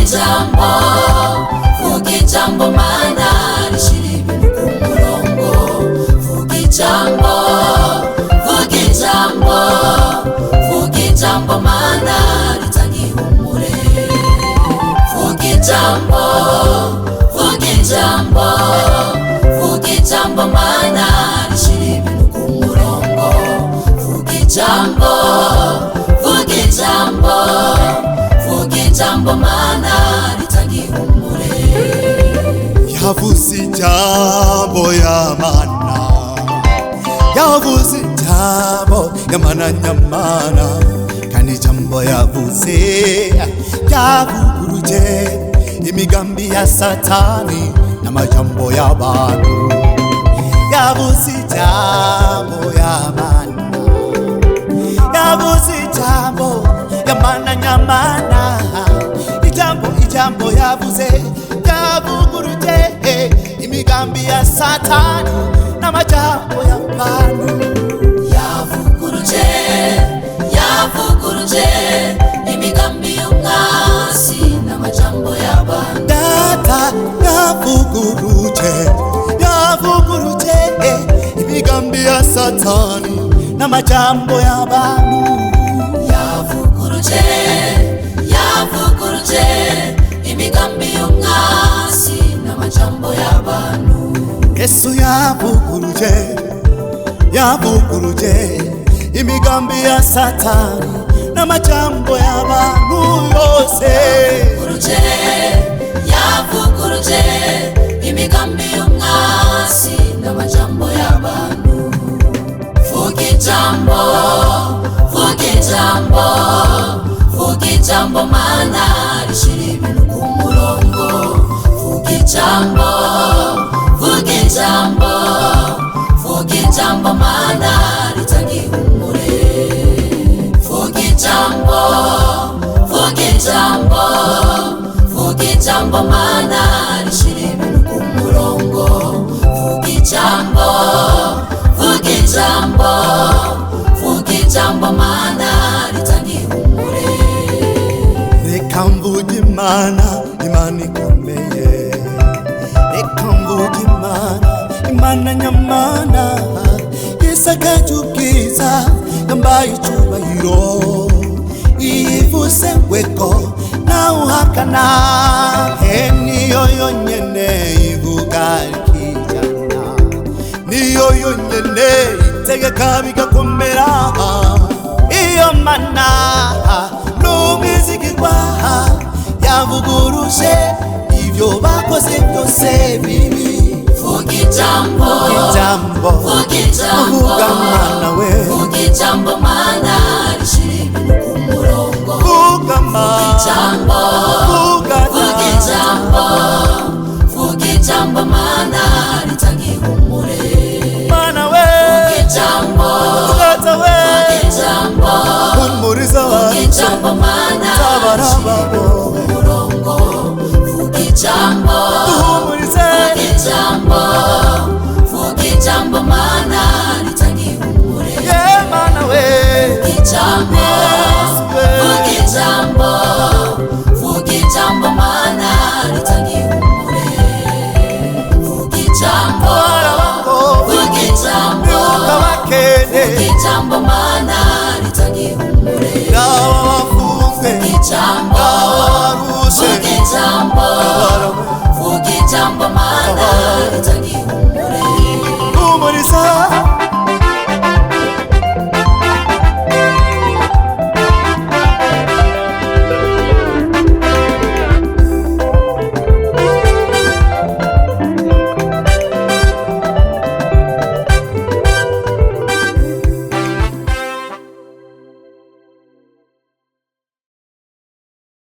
ijambo, vuga ijambo mana rishira ibintu ku murongo. Vuga ijambo, vuga ijambo, vuga ijambo mana ritanga ihumure. Vuga ijambo, vuga ijambo, vuga ijambo mana rishira ibintu ku murongo. Vuga ijambo, vuga ijambo, vuga ijambo mana ritanga ihumure. Yavuze ijambo ya mana, yavuze ijambo ya mana nyamana, kandi ijambo yavuze yavuguruje imigambi ya Satani n'amajambo y'abantu. Yavuze ijambo ya mana, yavuze ijambo ya mana nyamana, ijambo yavuze yavuguruje imigambi ya Satani n'amajambo y'abantu. Yavuguruje, yavuguruje imigambi y'umwasi n'amajambo y'abantu. Data yavuguruje, yavuguruje imigambi ya Satani n'amajambo y'abantu. Yavuguruje, yavuguruje imigambi y'umwasi n'amajambo y'abantu. Yesu yavuguruje, yavuguruje imigambi ya Satani n'amajambo y'abantu yose. Yavuguruje, yavuguruje imigambi y'umwasi n'amajambo y'abantu. Vuga ijambo, vuga ijambo, vuga ijambo mana rishira ibintu ku murongo. Vuga ijambo, vuga ijambo, vuga ijambo mana ritanga ihumure. Vuga ijambo, vuga ijambo, vuga ijambo mana rishira ibintu ku murongo. Vuga ijambo, vuga ijambo, vuga ijambo mana ritanga ihumure. Reka mvuge Imana, Imana ikomeye. Reka mvuge Imana, Imana nyamana, isakaje ubwiza yambaye icyubahiro. Iyivuze weko nawe uhakana, niyo yonyene ivuga ikijana, niyo yonyene itegeka bigakomera. Iyo mana n'umwizigirwa, yavuguruje ibyo bakoze byose bibi. Vuga ijambo, Ijambo, vuga ijambo, vuga mana we, vuga ijambo mana rishira ibintu ku murongo. vuga mana, Ijambo, vuga vuga ijambo, vuga ijambo mana ritanga ihumure. mana we, Vuga ijambo, vuga we, vuga ijambo, humuriza vuga abantu ijambo mana tabara rishira babo, ibintu ku murongo. Vuga ijambo, duhumurize vuga ijambo, vuga ijambo mana ritanga ihumure. ye mana we, Ijambo, Yesu we, vuga ijambo, vuga ijambo mana ritanga ihumure. Vuga ijambo, vuga ijambo, yuka bakene, vuga ijambo mana ritanga ihumure. nawe wafunzwe, Ijambo, waruse, vuga ijambo, vuga ijambo mana ritanga ihumure. humuriza